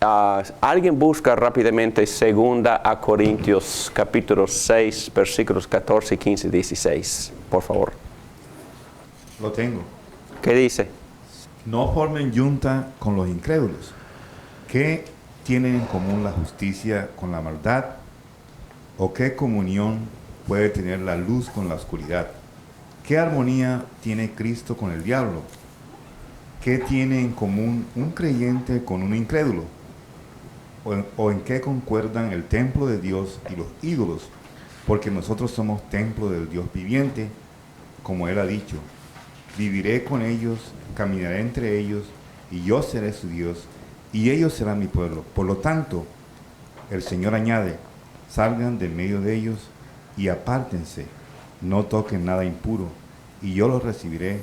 Alguien busca rápidamente 2 Corintios capítulo 6, versículos 14, 15 y 16, por favor. Lo tengo. ¿Qué dice? No formen yunta con los incrédulos. ¿Qué tienen en común la justicia con la maldad? ¿O qué comunión puede tener la luz con la oscuridad? ¿Qué armonía tiene Cristo con el diablo? ¿Qué tiene en común un creyente con un incrédulo? ¿O en qué concuerdan el templo de Dios y los ídolos? Porque nosotros somos templo del Dios viviente, como Él ha dicho. Viviré con ellos, caminaré entre ellos, y yo seré su Dios, y ellos serán mi pueblo. Por lo tanto, el Señor añade, salgan de medio de ellos y apártense, no toquen nada impuro, y yo los recibiré.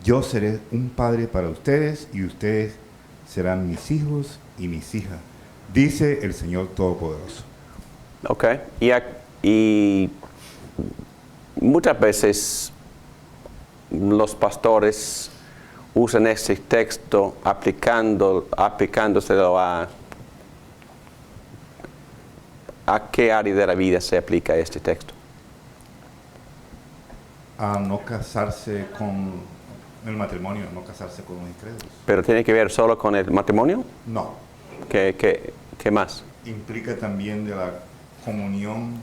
Yo seré un padre para ustedes, y ustedes serán mis hijos y mis hijas, dice el Señor Todopoderoso. Ok, y muchas veces los pastores usan este texto aplicándoselo a qué área de la vida se aplica este texto. A no casarse con el matrimonio, no casarse con los incrédulos. ¿Pero tiene que ver solo con el matrimonio? No. ¿Qué más? Implica también de la comunión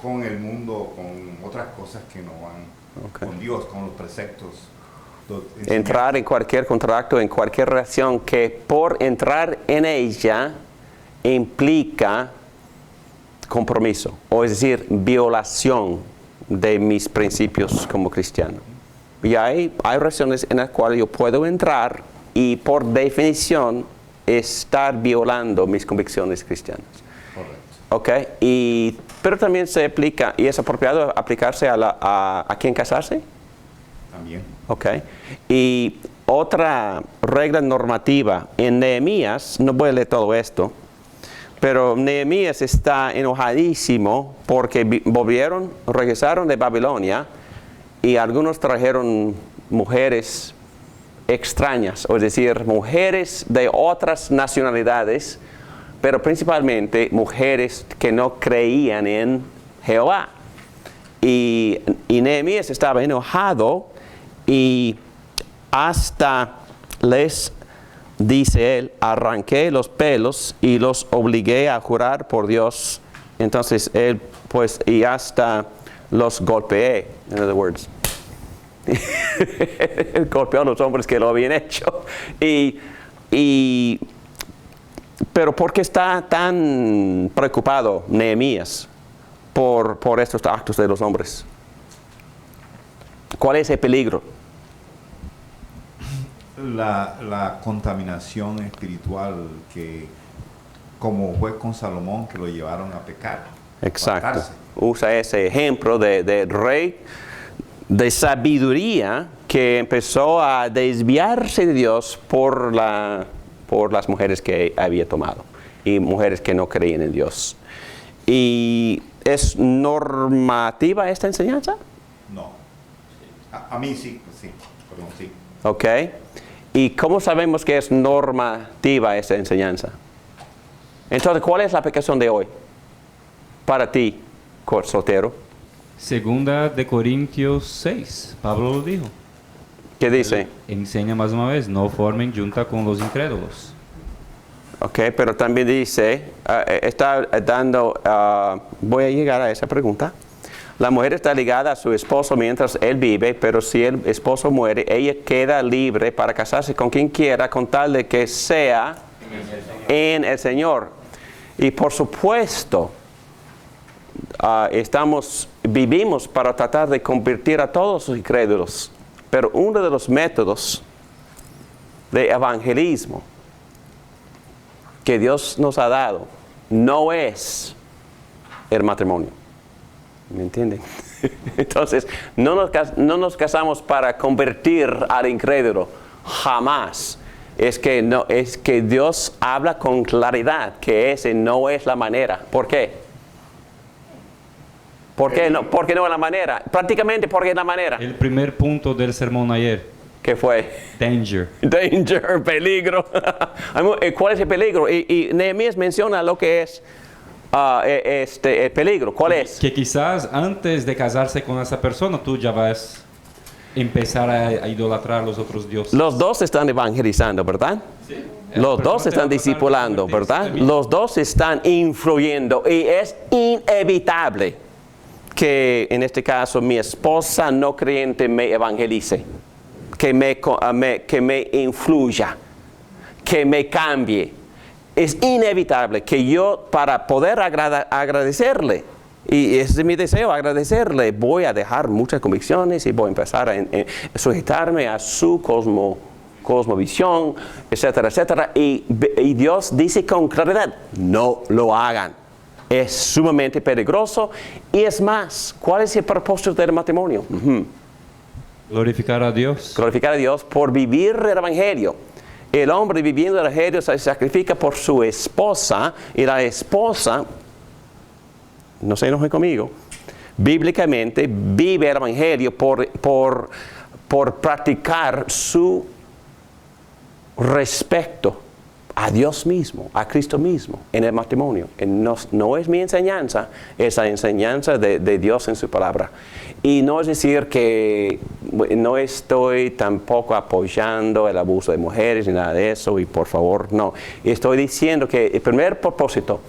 con el mundo, con otras cosas que no van con Dios, con los preceptos. Entrar en cualquier contrato, en cualquier relación que por entrar en ella implica compromiso, o es decir, violación de mis principios como cristiano. Y hay relaciones en las cuales yo puedo entrar y por definición estar violando mis convicciones cristianas. Correcto. Ok, pero también se aplica, y es apropiado aplicarse a quién casarse. También. Ok, y otra regla normativa en Nehemías, no voy a leer todo esto, pero Nehemías está enojadísimo porque regresaron de Babilonia y algunos trajeron mujeres extrañas, es decir, mujeres de otras nacionalidades, pero principalmente mujeres que no creían en Jehová. Y Nehemías estaba enojado y hasta les dice él, arranqué los pelos y los obligué a jurar por Dios. Entonces él, pues, y hasta los golpeé, in other words. Golpeó a los hombres que lo habían hecho. Pero ¿por qué está tan preocupado Nehemías por estos actos de los hombres? ¿Cuál es el peligro? La contaminación espiritual que, como fue con Salomón, que lo llevaron a pecar. Exacto. Apartarse. Usa ese ejemplo de rey de sabiduría que empezó a desviarse de Dios por las mujeres que había tomado y mujeres que no creían en Dios. ¿Y es normativa esta enseñanza? No. A mí sí, perdón, sí. Ok. ¿Y cómo sabemos que es normativa esta enseñanza? Entonces, ¿cuál es la aplicación de hoy para ti, soltero? 2 Corintios 6, Pablo lo dijo. ¿Qué dice? Enseña más una vez, no formen junta con los incrédulos. Ok, pero también dice, está dando, voy a llegar a esa pregunta. La mujer está ligada a su esposo mientras él vive, pero si el esposo muere, ella queda libre para casarse con quien quiera, con tal de que sea en el Señor. Y por supuesto, vivimos para tratar de convertir a todos los incrédulos, pero uno de los métodos de evangelismo que Dios nos ha dado no es el matrimonio. ¿Me entienden? Entonces, no nos casamos para convertir al incrédulo, jamás. Es que Dios habla con claridad que ese no es la manera. ¿Por qué? ¿Por qué no es la manera? Prácticamente porque es la manera. El primer punto del sermón ayer. ¿Qué fue? Danger. Danger, peligro. ¿Cuál es el peligro? Y Nehemías menciona lo que es el peligro. ¿Cuál es? Que quizás antes de casarse con esa persona, tú ya vas a empezar a idolatrar los otros dioses. Los dos están evangelizando, ¿verdad? Sí. Los dos están discipulando, ¿verdad? Los dos están influyendo y es inevitable que en este caso mi esposa no creyente me evangelice, que me influya, que me cambie. Es inevitable que yo, para poder agradecerle, y ese es mi deseo, agradecerle, voy a dejar muchas convicciones y voy a empezar a sujetarme a su cosmovisión, etcétera, etcétera. Y Dios dice con claridad, no lo hagan. Es sumamente peligroso. Y es más, ¿cuál es el propósito del matrimonio? Glorificar a Dios. Glorificar a Dios por vivir el Evangelio. El hombre viviendo el Evangelio se sacrifica por su esposa y la esposa, no se enoje conmigo, bíblicamente vive el Evangelio por practicar su respeto a Dios mismo, a Cristo mismo en el matrimonio. No es mi enseñanza, es la enseñanza de Dios en su palabra. Y no es decir que no estoy tampoco apoyando el abuso de mujeres ni nada de eso, y por favor, no. Estoy diciendo que el primer propósito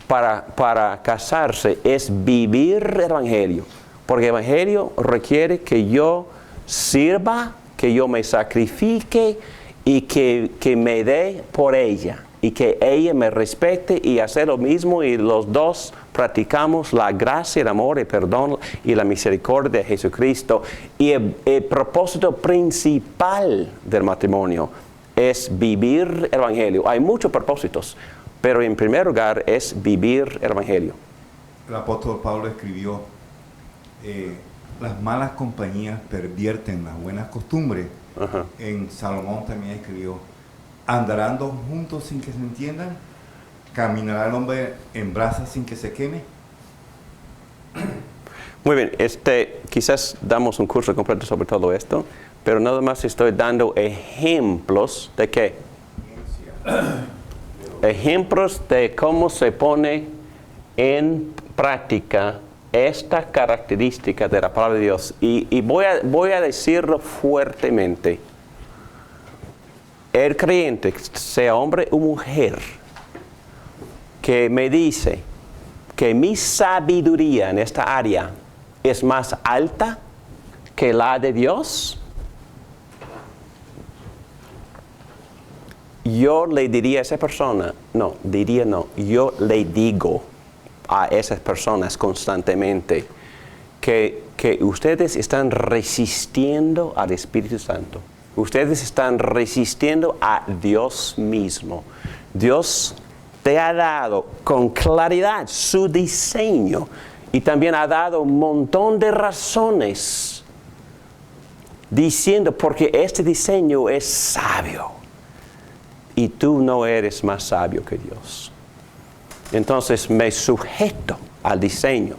para casarse es vivir el Evangelio, porque el Evangelio requiere que yo sirva, que yo me sacrifique y que me dé por ella y que ella me respete y hacer lo mismo, y los dos practicamos la gracia, el amor, el perdón y la misericordia de Jesucristo. Y el propósito principal del matrimonio es vivir el Evangelio. Hay muchos propósitos, pero en primer lugar es vivir el Evangelio. El apóstol Pablo escribió, las malas compañías pervierten las buenas costumbres. Ajá. En Salomón también escribió, ¿andarán dos juntos sin que se entiendan? ¿Caminará el hombre en brasas sin que se queme? Muy bien, quizás damos un curso completo sobre todo esto, pero nada más estoy dando ejemplos de qué. Ejemplos de cómo se pone en práctica esta característica de la palabra de Dios. Y voy a decirlo fuertemente. El creyente, sea hombre o mujer, que me dice que mi sabiduría en esta área es más alta que la de Dios, yo le diría a esa persona, yo le digo a esas personas constantemente que ustedes están resistiendo al Espíritu Santo. Ustedes están resistiendo a Dios mismo. Dios te ha dado con claridad su diseño y también ha dado un montón de razones diciendo porque este diseño es sabio y tú no eres más sabio que Dios. Entonces me sujeto al diseño.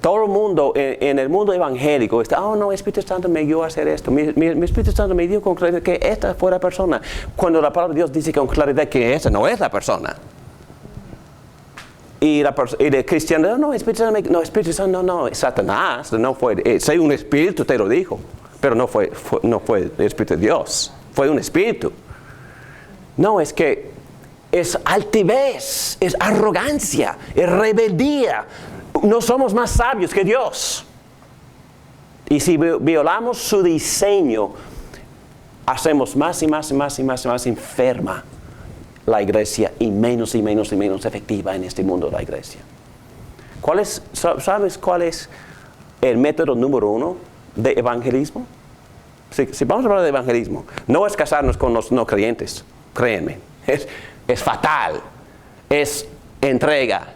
Todo el mundo en el mundo evangélico está, no, el Espíritu Santo me guió a hacer esto. Mi Espíritu Santo me dio con claridad que esta fue la persona. Cuando la palabra de Dios dice con claridad que esa no es la persona. Y el cristiano, no, Espíritu Santo, no, Satanás, no fue, si un espíritu te lo dijo, pero no fue el Espíritu de Dios, fue un espíritu. No, es que es altivez, es arrogancia, es rebeldía. No somos más sabios que Dios. Y si violamos su diseño, hacemos más y más enferma la iglesia y menos efectiva en este mundo de la iglesia. ¿Sabes cuál es el método número 1 de evangelismo? Si vamos a hablar de evangelismo, no es casarnos con los no creyentes, créanme. Es fatal, es entrega,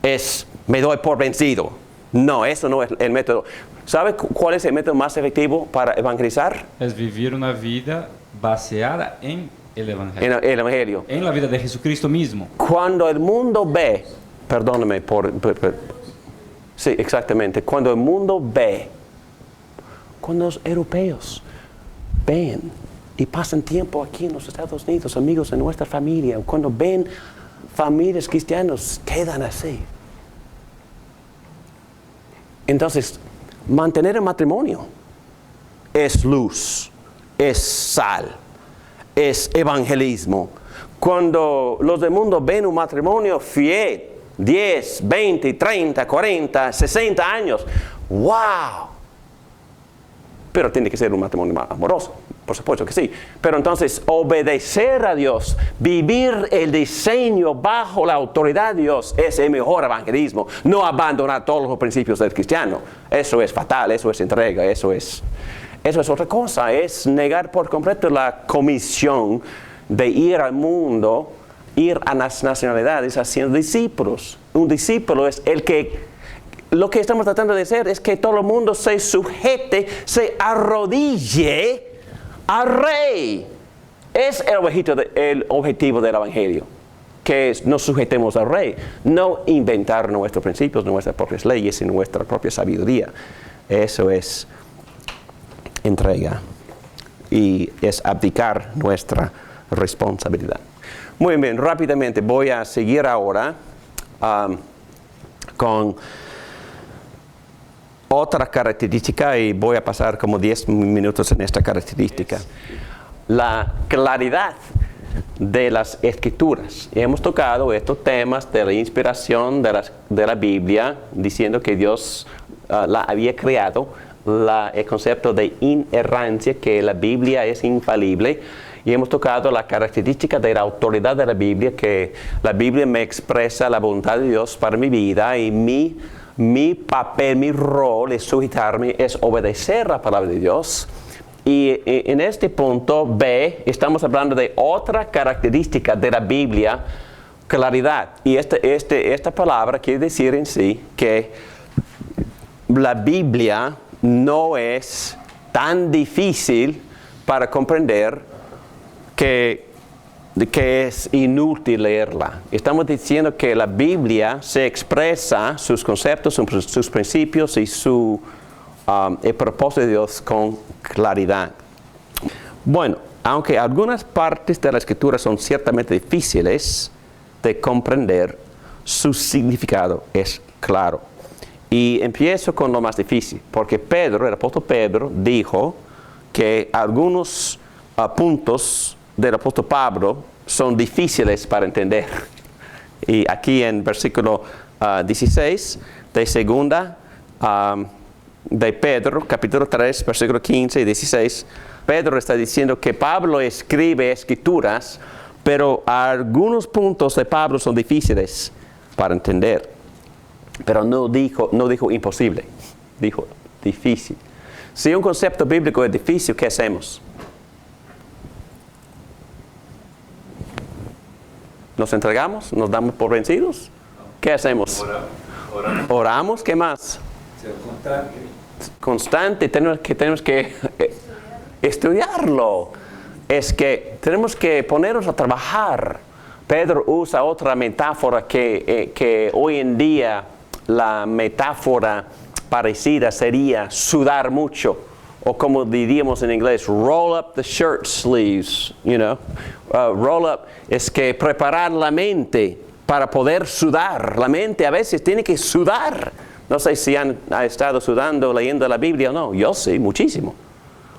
es me doy por vencido. No, eso no es el método. ¿Sabe cuál es el método más efectivo para evangelizar? Es vivir una vida baseada en el Evangelio. En el Evangelio. En la vida de Jesucristo mismo. Cuando el mundo ve, perdóname sí, exactamente. Cuando el mundo ve, cuando los europeos ven y pasan tiempo aquí en los Estados Unidos, amigos de nuestra familia, cuando ven familias cristianas, quedan así. Entonces, mantener el matrimonio es luz, es sal, es evangelismo. Cuando los del mundo ven un matrimonio fiel, 10, 20, 30, 40, 60 años, ¡wow! Pero tiene que ser un matrimonio amoroso, por supuesto que sí. Pero entonces, obedecer a Dios, vivir el diseño bajo la autoridad de Dios, es el mejor evangelismo. No abandonar todos los principios del cristiano. Eso es fatal, eso es entrega, eso es otra cosa. Es negar por completo la comisión de ir al mundo, ir a las nacionalidades haciendo discípulos. Un discípulo es el que, lo que estamos tratando de hacer es que todo el mundo se sujete, se arrodille al Rey. Es el objetivo del Evangelio, que nos sujetemos al Rey, no inventar nuestros principios, nuestras propias leyes y nuestra propia sabiduría. Eso es entrega y es abdicar nuestra responsabilidad. Muy bien, rápidamente voy a seguir ahora con otra característica y voy a pasar como 10 minutos en esta característica. La claridad de las Escrituras. Y hemos tocado estos temas de la inspiración de la Biblia, diciendo que Dios la había creado, el concepto de inerrancia, que la Biblia es infalible. Y hemos tocado la característica de la autoridad de la Biblia, que la Biblia me expresa la voluntad de Dios para mi vida y mi papel, mi rol es sujetarme, es obedecer la palabra de Dios. Y en este punto B, estamos hablando de otra característica de la Biblia, claridad. Y esta palabra quiere decir en sí que la Biblia no es tan difícil para comprender que es inútil leerla. Estamos diciendo que la Biblia se expresa sus conceptos, sus principios y el propósito de Dios con claridad. Bueno, aunque algunas partes de la Escritura son ciertamente difíciles de comprender, su significado es claro. Y empiezo con lo más difícil, porque el apóstol Pedro, dijo que algunos puntos del apóstol Pablo son difíciles para entender. Y aquí en versículo 16 de segunda de Pedro, capítulo 3, versículo 15 y 16, Pedro está diciendo que Pablo escribe escrituras, pero algunos puntos de Pablo son difíciles para entender. Pero no dijo imposible, dijo difícil. Si un concepto bíblico es difícil, ¿qué hacemos? ¿Nos entregamos? ¿Nos damos por vencidos? ¿Qué hacemos? Oramos. ¿Qué más? Constante. Tenemos que estudiarlo. Es que tenemos que ponernos a trabajar. Pedro usa otra metáfora que hoy en día la metáfora parecida sería sudar mucho. O como diríamos en inglés, roll up the shirt sleeves, roll up es que preparar la mente para poder sudar. La mente a veces tiene que sudar. No sé si han estado sudando leyendo la Biblia o no. Yo sí, muchísimo.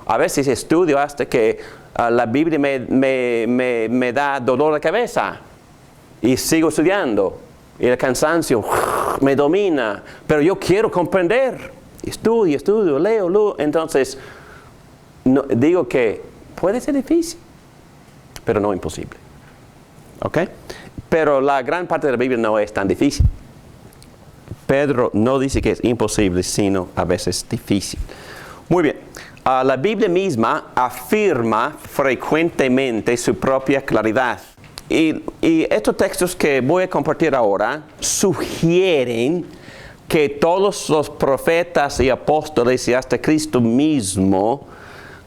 A veces estudio hasta que la Biblia me da dolor de cabeza. Y sigo estudiando. Y el cansancio me domina. Pero yo quiero comprender. Estudio, leo. Entonces, digo que puede ser difícil, pero no imposible. ¿Ok? Pero la gran parte de la Biblia no es tan difícil. Pedro no dice que es imposible, sino a veces difícil. Muy bien. La Biblia misma afirma frecuentemente su propia claridad. Y estos textos que voy a compartir ahora sugieren que todos los profetas y apóstoles y hasta Cristo mismo,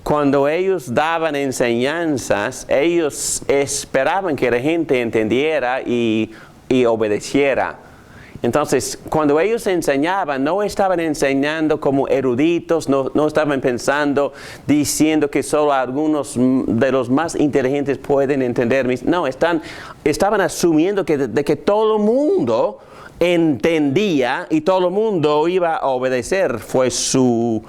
cuando ellos daban enseñanzas, ellos esperaban que la gente entendiera y obedeciera. Entonces, cuando ellos enseñaban, no estaban enseñando como eruditos, no estaban pensando, diciendo que solo algunos de los más inteligentes pueden entender. No, estaban asumiendo de que todo el mundo entendía y todo el mundo iba a obedecer. Fue su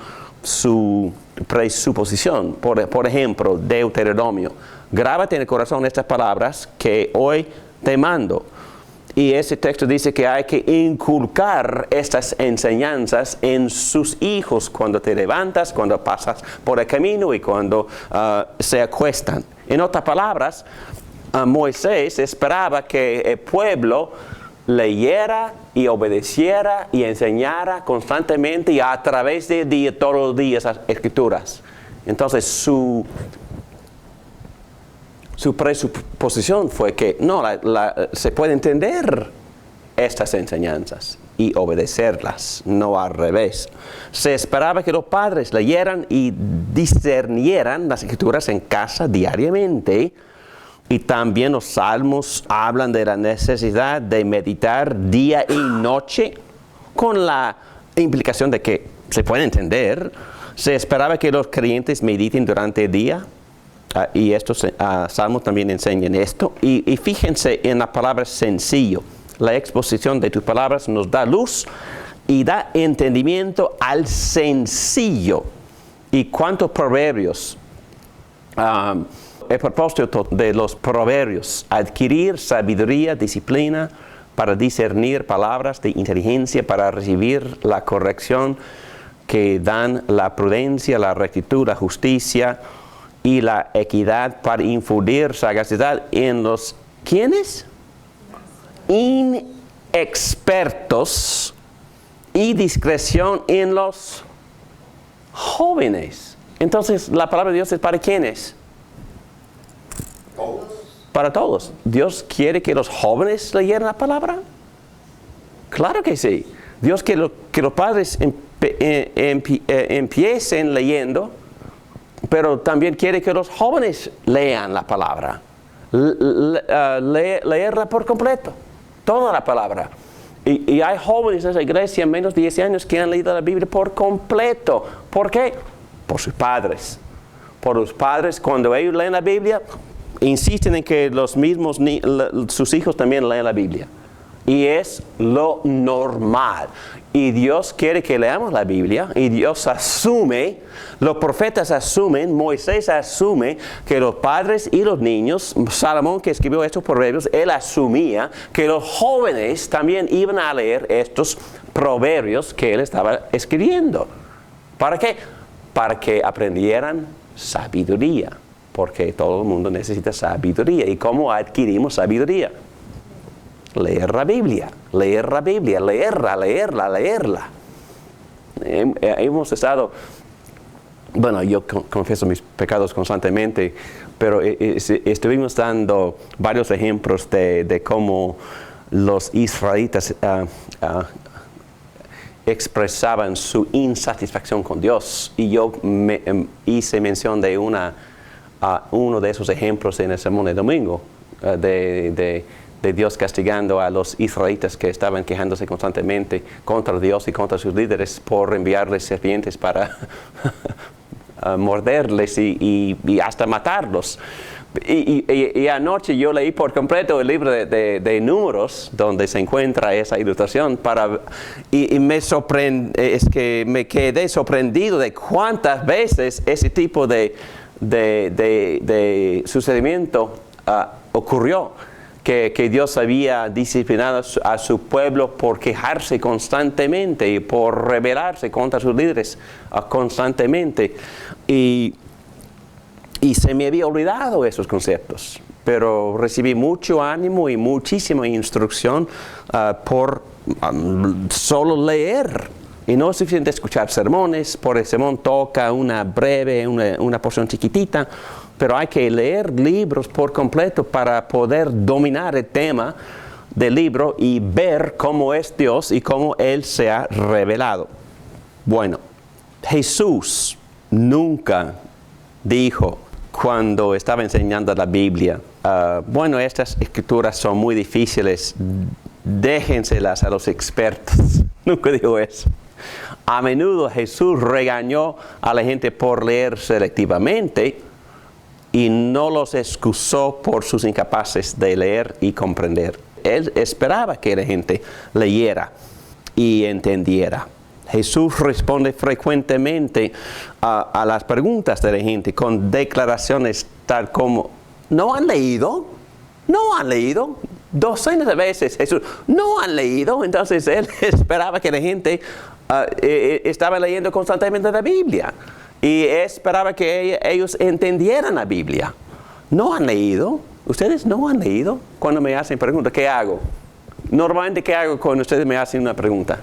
presuposición. Por ejemplo, Deuteronomio. Grábate en el corazón estas palabras que hoy te mando. Y ese texto dice que hay que inculcar estas enseñanzas en sus hijos cuando te levantas, cuando pasas por el camino y cuando se acuestan. En otras palabras, Moisés esperaba que el pueblo leyera y obedeciera y enseñara constantemente y a través de todos los días las escrituras. Entonces su presuposición fue que no, se puede entender estas enseñanzas y obedecerlas, no al revés. Se esperaba que los padres leyeran y discernieran las escrituras en casa diariamente. Y también los salmos hablan de la necesidad de meditar día y noche, con la implicación de que se puede entender. Se esperaba que los creyentes mediten durante el día. Y estos salmos también enseñan esto. Y fíjense en la palabra sencillo. La exposición de tus palabras nos da luz y da entendimiento al sencillo. ¿Y cuántos proverbios? El propósito de los proverbios: adquirir sabiduría, disciplina, para discernir palabras de inteligencia, para recibir la corrección que dan la prudencia, la rectitud, la justicia y la equidad, para infundir sagacidad en los ¿quiénes? Inexpertos, y discreción en los jóvenes. Entonces, la palabra de Dios es para ¿quiénes? Para todos. ¿Dios quiere que los jóvenes leyeran la palabra? Claro que sí. Dios quiere que los padres empiecen leyendo, pero también quiere que los jóvenes lean la palabra. Leerla por completo, toda la palabra. Y hay jóvenes en esa iglesia, menos de 10 años, que han leído la Biblia por completo. ¿Por qué? Por sus padres. Por los padres, cuando ellos leen la Biblia, insisten en que sus hijos también lean la Biblia. Y es lo normal. Y Dios quiere que leamos la Biblia. Y Dios asume, los profetas asumen, Moisés asume que los padres y los niños, Salomón, que escribió estos proverbios, él asumía que los jóvenes también iban a leer estos proverbios que él estaba escribiendo. ¿Para qué? Para que aprendieran sabiduría. Porque todo el mundo necesita sabiduría. ¿Y cómo adquirimos sabiduría? Leer la Biblia, leerla. Hemos estado, bueno, yo confieso mis pecados constantemente, pero estuvimos dando varios ejemplos de cómo los israelitas expresaban su insatisfacción con Dios. Y yo hice mención de uno de esos ejemplos en el sermón de domingo, de Dios castigando a los israelitas que estaban quejándose constantemente contra Dios y contra sus líderes por enviarles serpientes para morderles y hasta matarlos. Y anoche yo leí por completo el libro de Números, donde se encuentra esa ilustración, y me quedé sorprendido de cuántas veces ese tipo de sucedimiento ocurrió. Que Dios había disciplinado a su pueblo por quejarse constantemente y por rebelarse contra sus líderes constantemente. Y se me había olvidado esos conceptos, pero recibí mucho ánimo y muchísima instrucción por solo leer. Y no es suficiente escuchar sermones. Por el sermón toca una porción chiquitita, pero hay que leer libros por completo para poder dominar el tema del libro y ver cómo es Dios y cómo Él se ha revelado. Bueno, Jesús nunca dijo cuando estaba enseñando la Biblia, bueno, estas escrituras son muy difíciles déjenselas a los expertos. Nunca dijo eso. A menudo Jesús regañó a la gente por leer selectivamente y no los excusó por sus incapaces de leer y comprender. Él esperaba que la gente leyera y entendiera. Jesús responde frecuentemente a las preguntas de la gente con declaraciones tal como: ¿no han leído? ¿No han leído? Docenas de veces Jesús: ¿no han leído? Entonces él esperaba que la gente estaba leyendo constantemente la Biblia y esperaba que ellos entendieran la Biblia. ¿No han leído? ¿Ustedes no han leído? Cuando me hacen preguntas, ¿qué hago? Normalmente, ¿qué hago cuando ustedes me hacen una pregunta?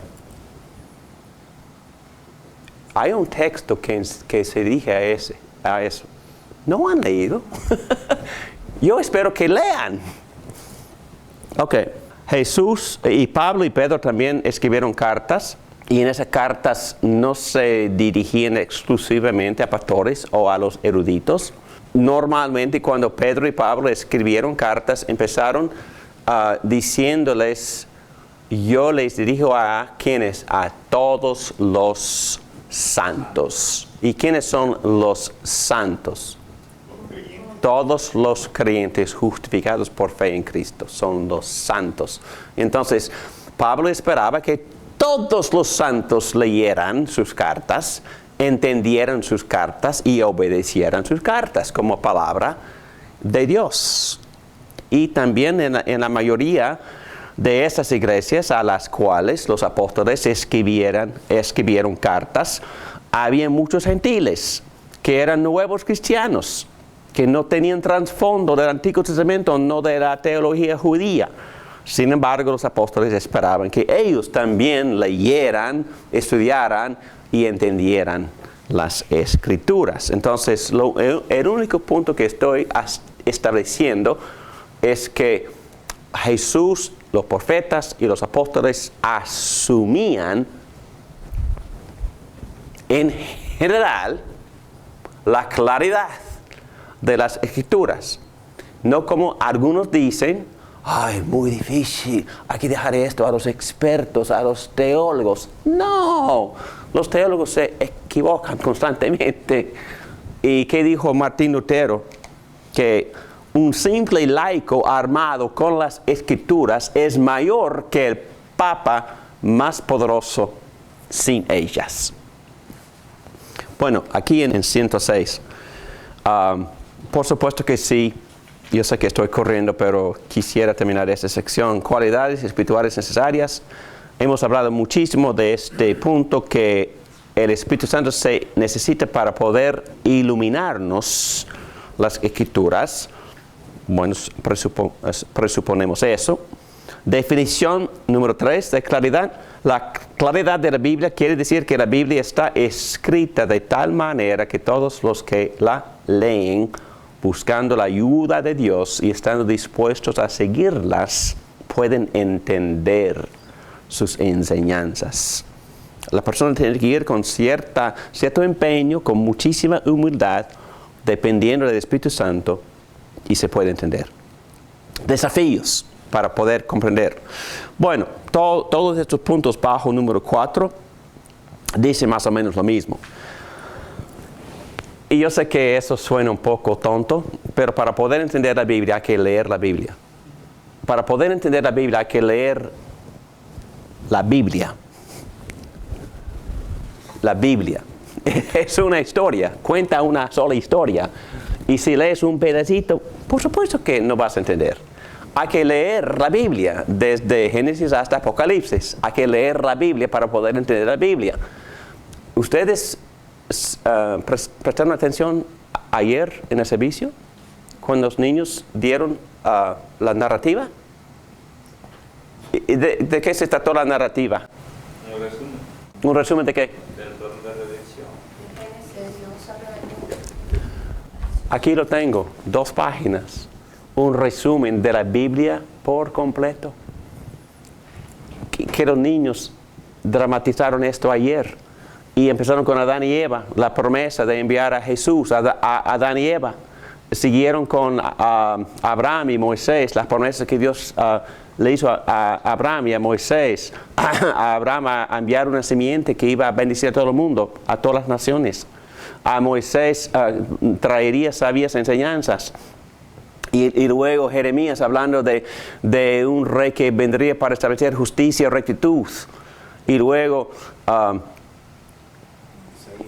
Hay un texto que se dirige a eso. ¿No han leído? Yo espero que lean. Ok. Jesús y Pablo y Pedro también escribieron cartas, y en esas cartas no se dirigían exclusivamente a pastores o a los eruditos. Normalmente, cuando Pedro y Pablo escribieron cartas, empezaron diciéndoles: yo les dirijo a ¿quiénes? A todos los santos. ¿Y quiénes son los santos? Todos los creyentes justificados por fe en Cristo son los santos. Entonces, Pablo esperaba que todos los santos leyeran sus cartas, entendieran sus cartas y obedecieran sus cartas como palabra de Dios. Y también en la mayoría de estas iglesias a las cuales los apóstoles escribieron cartas, había muchos gentiles que eran nuevos cristianos, que no tenían trasfondo del Antiguo Testamento, no de la teología judía. Sin embargo, los apóstoles esperaban que ellos también leyeran, estudiaran y entendieran las Escrituras. Entonces, el único punto que estoy estableciendo es que Jesús, los profetas y los apóstoles asumían en general la claridad de las Escrituras. No como algunos dicen: ay, muy difícil, hay que dejar esto a los expertos, a los teólogos. No, los teólogos se equivocan constantemente. ¿Y qué dijo Martín Lutero? Que un simple laico armado con las Escrituras es mayor que el Papa más poderoso sin ellas. Bueno, aquí en 106, por supuesto que sí. Yo sé que estoy corriendo, pero quisiera terminar esta sección. Cualidades espirituales necesarias. Hemos hablado muchísimo de este punto, que el Espíritu Santo se necesita para poder iluminarnos las Escrituras. Bueno, presuponemos eso. Definición número 3 de claridad. La claridad de la Biblia quiere decir que la Biblia está escrita de tal manera que todos los que la leen, buscando la ayuda de Dios y estando dispuestos a seguirlas, pueden entender sus enseñanzas. La persona tiene que ir con cierto empeño, con muchísima humildad, dependiendo del Espíritu Santo, y se puede entender. Desafíos para poder comprender. Bueno, todos estos puntos bajo número 4 dicen más o menos lo mismo. Y yo sé que eso suena un poco tonto, pero para poder entender la Biblia hay que leer la Biblia. Para poder entender la Biblia hay que leer la Biblia. La Biblia es una historia, cuenta una sola historia. Y si lees un pedacito, por supuesto que no vas a entender. Hay que leer la Biblia, desde Génesis hasta Apocalipsis. Hay que leer la Biblia para poder entender la Biblia. ¿Ustedes prestaron atención ayer en el servicio, cuando los niños dieron la narrativa? ¿De qué se trató la narrativa? Un resumen. ¿Un resumen de qué? Del plan de redención. Aquí lo tengo, 2 páginas. Un resumen de la Biblia por completo. Que los niños dramatizaron esto ayer. Y empezaron con Adán y Eva, la promesa de enviar a Jesús a Adán y Eva. siguieron con Abraham y Moisés, las promesas que Dios le hizo a Abraham y a Moisés, a Abraham a enviar una simiente que iba a bendecir a todo el mundo, a todas las naciones. A Moisés traería sabias enseñanzas. Y luego Jeremías hablando de un rey que vendría para establecer justicia y rectitud. Y luego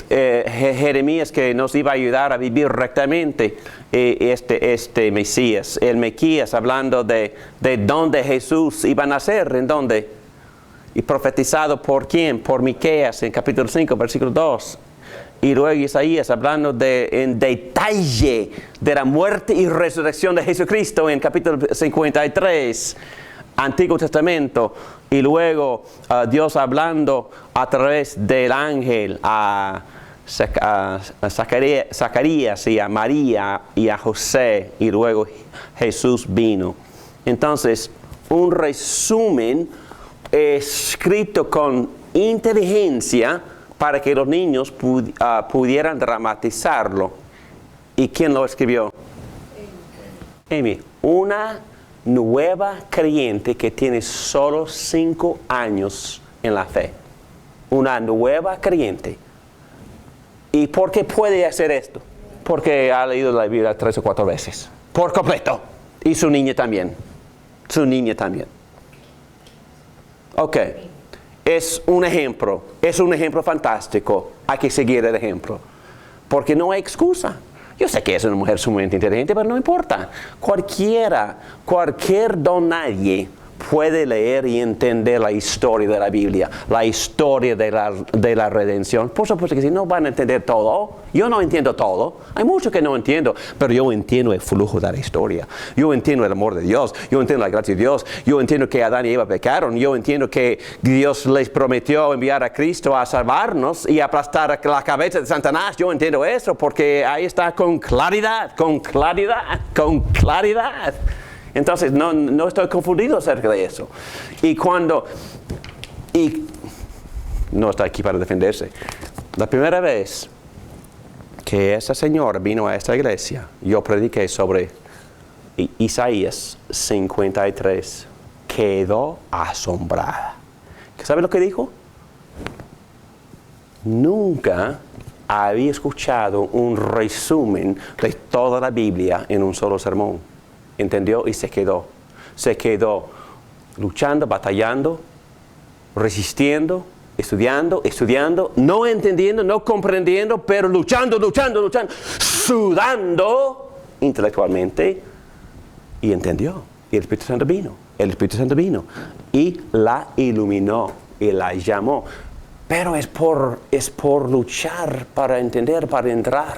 Jeremías que nos iba a ayudar a vivir rectamente este Mesías. El Mequías hablando de dónde Jesús iba a nacer, en dónde. Y profetizado por quién, por Miqueas en capítulo 5, versículo 2. Y luego Isaías hablando en detalle de la muerte y resurrección de Jesucristo en capítulo 53, Antiguo Testamento. Y luego Dios hablando a través del ángel a Zacarías y a María y a José. Y luego Jesús vino. Entonces, un resumen escrito con inteligencia para que los niños pudieran dramatizarlo. ¿Y quién lo escribió? Amy. Una nueva creyente que tiene solo 5 años en la fe. Una nueva creyente. ¿Y por qué puede hacer esto? Porque ha leído la Biblia 3 o 4 veces. Por completo. Y su niña también. Su niña también. Ok. Es un ejemplo fantástico. Hay que seguir el ejemplo. Porque no hay excusa. Yo sé que es una mujer sumamente inteligente, pero no importa. Cualquier don nadie puede leer y entender la historia de la Biblia, la historia de la redención. Por supuesto que si no van a entender todo, yo no entiendo todo, hay mucho que no entiendo, pero yo entiendo el flujo de la historia, yo entiendo el amor de Dios, yo entiendo la gracia de Dios, yo entiendo que Adán y Eva pecaron, yo entiendo que Dios les prometió enviar a Cristo a salvarnos y aplastar la cabeza de Satanás. Yo entiendo eso porque ahí está con claridad. Entonces, no estoy confundido acerca de eso. Y no está aquí para defenderse. La primera vez que esa señora vino a esta iglesia, yo prediqué sobre Isaías 53. Quedó asombrada. ¿Sabe lo que dijo? Nunca había escuchado un resumen de toda la Biblia en un solo sermón. ¿Entendió? Y se quedó luchando, batallando, resistiendo, estudiando, no entendiendo, no comprendiendo, pero luchando, sudando intelectualmente, y entendió. Y el Espíritu Santo vino y la iluminó y la llamó. Pero es por luchar para entender, para entrar.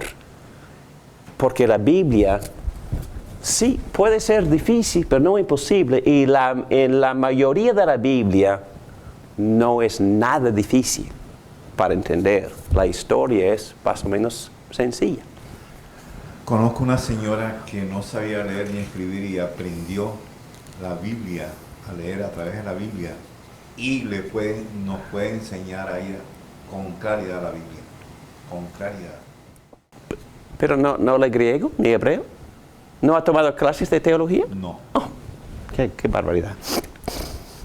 Porque la Biblia sí, puede ser difícil, pero no imposible. Y en la mayoría de la Biblia no es nada difícil para entender. La historia es más o menos sencilla. Conozco una señora que no sabía leer ni escribir y aprendió la Biblia, a leer a través de la Biblia. Y nos puede enseñar a ella con claridad la Biblia. Con claridad. Pero no lee griego ni hebreo. ¿No ha tomado clases de teología? No. Oh, qué barbaridad.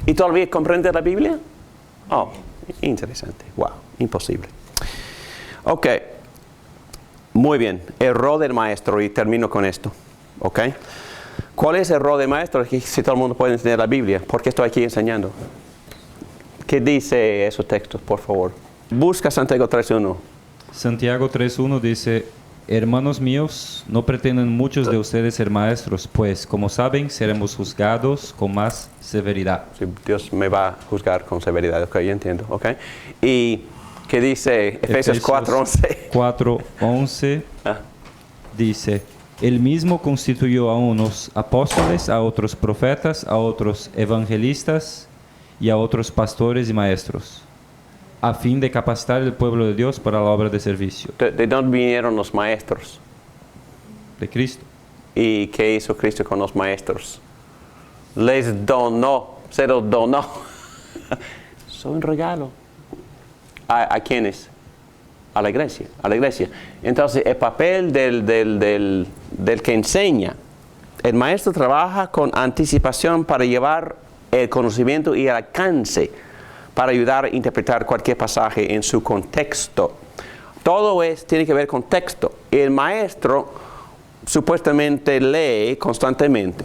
¿Y todavía comprende la Biblia? Oh, interesante. Wow, imposible. Ok. Muy bien. El rol del maestro, y termino con esto. Ok. ¿Cuál es el rol del maestro? Si todo el mundo puede entender la Biblia. ¿Por qué estoy aquí enseñando? ¿Qué dice esos textos, por favor? Busca Santiago 3.1. Santiago 3.1 dice: hermanos míos, no pretenden muchos de ustedes ser maestros, pues, como saben, seremos juzgados con más severidad. Sí, Dios me va a juzgar con severidad, ok, yo entiendo, ok. ¿Y qué dice Efesios 4.11? 4.11 dice: él mismo constituyó a unos apóstoles, a otros profetas, a otros evangelistas y a otros pastores y maestros, a fin de capacitar el pueblo de Dios para la obra de servicio. ¿De dónde vinieron los maestros? De Cristo. ¿Y qué hizo Cristo con los maestros? Les donó, se los donó. Son un regalo. ¿A quiénes? a la iglesia. Entonces, el papel del que enseña, el maestro trabaja con anticipación para llevar el conocimiento y el alcance, para ayudar a interpretar cualquier pasaje en su contexto. Todo tiene que ver con texto. El maestro supuestamente lee constantemente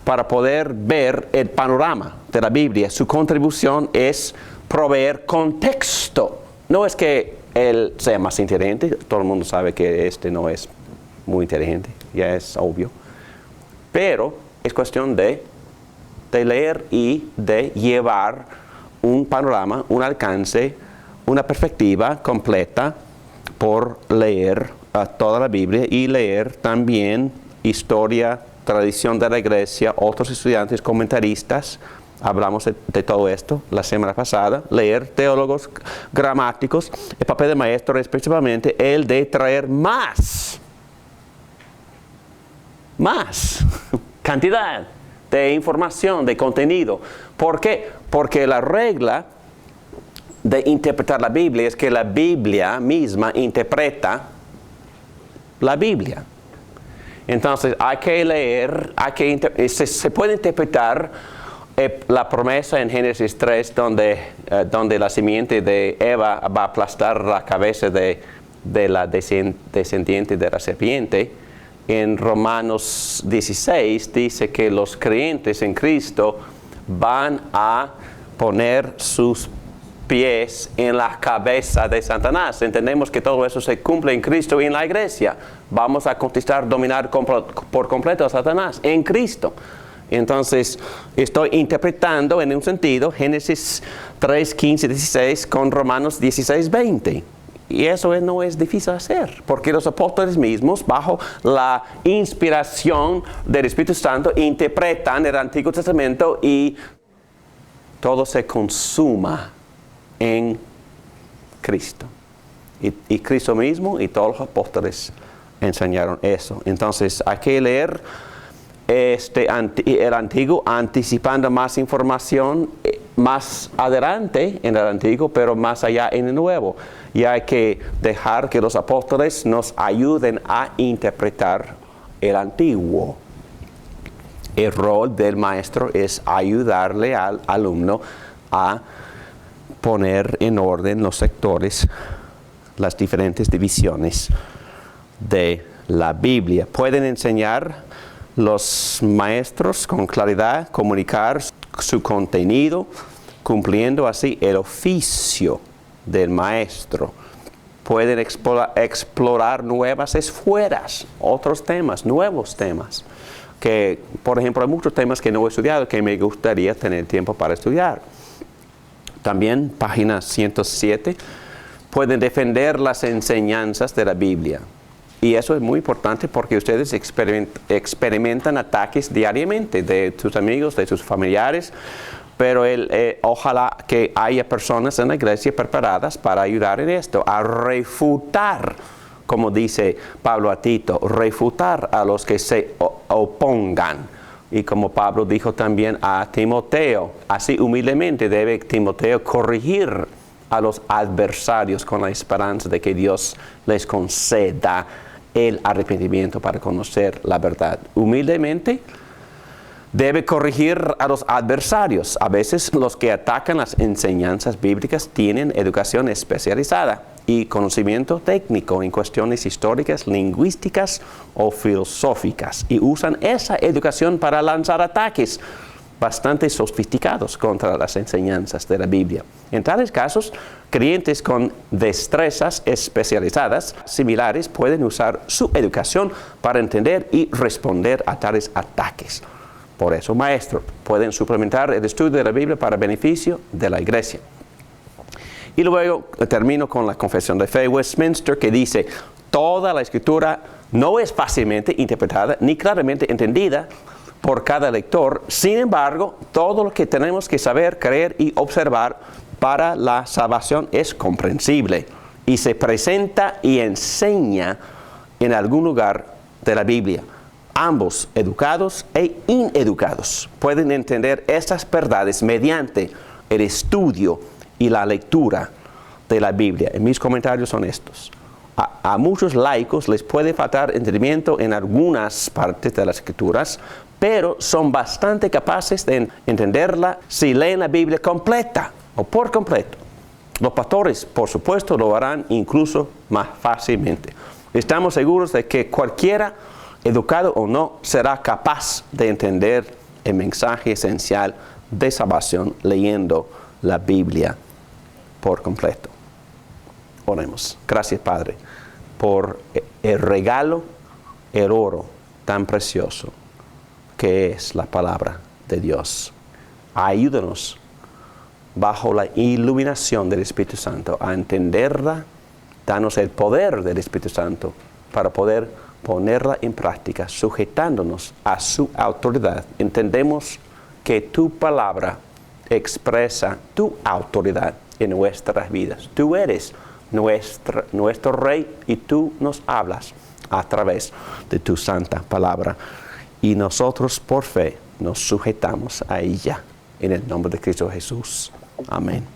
para poder ver el panorama de la Biblia. Su contribución es proveer contexto. No es que él sea más inteligente, todo el mundo sabe que no es muy inteligente, ya es obvio. Pero es cuestión de leer y de llevar un panorama, un alcance, una perspectiva completa por leer toda la Biblia y leer también historia, tradición de la iglesia, otros estudiantes, comentaristas. Hablamos de todo esto la semana pasada. Leer teólogos gramáticos. El papel del maestro es principalmente el de traer más cantidad de información, de contenido. ¿Por qué? Porque la regla de interpretar la Biblia es que la Biblia misma interpreta la Biblia. Entonces hay que leer, se puede interpretar la promesa en Génesis 3 donde la simiente de Eva va a aplastar la cabeza de la descendiente de la serpiente. En Romanos 16 dice que los creyentes en Cristo van a poner sus pies en la cabeza de Satanás. Entendemos que todo eso se cumple en Cristo y en la iglesia. Vamos a conquistar, dominar por completo a Satanás en Cristo. Entonces, estoy interpretando en un sentido Génesis 3, 15, 16 con Romanos 16, 20. Y eso no es difícil hacer, porque los apóstoles mismos, bajo la inspiración del Espíritu Santo, interpretan el Antiguo Testamento y todo se consuma en Cristo. Y Cristo mismo y todos los apóstoles enseñaron eso. Entonces hay que leer el Antiguo anticipando más información más adelante en el Antiguo, pero más allá en el Nuevo. Y hay que dejar que los apóstoles nos ayuden a interpretar el Antiguo. El rol del maestro es ayudarle al alumno a poner en orden los sectores, las diferentes divisiones de la Biblia. Pueden enseñar los maestros con claridad, comunicar su contenido, cumpliendo así el oficio del maestro. Pueden explorar nuevas esferas, otros temas, nuevos temas. Que, por ejemplo, hay muchos temas que no he estudiado que me gustaría tener tiempo para estudiar. También, página 107, pueden defender las enseñanzas de la Biblia. Y eso es muy importante porque ustedes experimentan ataques diariamente de sus amigos, de sus familiares, pero ojalá que haya personas en la iglesia preparadas para ayudar en esto, a refutar, como dice Pablo a Tito, refutar a los que se opongan. Y como Pablo dijo también a Timoteo, así humildemente debe Timoteo corregir a los adversarios con la esperanza de que Dios les conceda el arrepentimiento para conocer la verdad. Humildemente debe corregir a los adversarios. A veces los que atacan las enseñanzas bíblicas tienen educación especializada y conocimiento técnico en cuestiones históricas, lingüísticas o filosóficas, y usan esa educación para lanzar ataques bastante sofisticados contra las enseñanzas de la Biblia. En tales casos, creyentes con destrezas especializadas similares pueden usar su educación para entender y responder a tales ataques. Por eso, maestros pueden suplementar el estudio de la Biblia para beneficio de la iglesia. Y luego termino con la Confesión de Fe de Westminster, que dice: toda la Escritura no es fácilmente interpretada ni claramente entendida por cada lector. Sin embargo, todo lo que tenemos que saber, creer y observar para la salvación es comprensible y se presenta y enseña en algún lugar de la Biblia. Ambos, educados e ineducados, pueden entender estas verdades mediante el estudio y la lectura de la Biblia. Y mis comentarios son estos. A muchos laicos les puede faltar entendimiento en algunas partes de las Escrituras, pero son bastante capaces de entenderla si leen la Biblia completa o por completo. Los pastores, por supuesto, lo harán incluso más fácilmente. Estamos seguros de que cualquiera, educado o no, será capaz de entender el mensaje esencial de salvación leyendo la Biblia por completo. Oremos. Gracias, Padre, por el regalo, el oro tan precioso que es la palabra de Dios. Ayúdanos bajo la iluminación del Espíritu Santo a entenderla. Danos el poder del Espíritu Santo para poder ponerla en práctica, sujetándonos a su autoridad. Entendemos que tu palabra expresa tu autoridad en nuestras vidas. Tú eres nuestro Rey y tú nos hablas a través de tu santa palabra. Y nosotros por fe nos sujetamos a ella en el nombre de Cristo Jesús. Amén.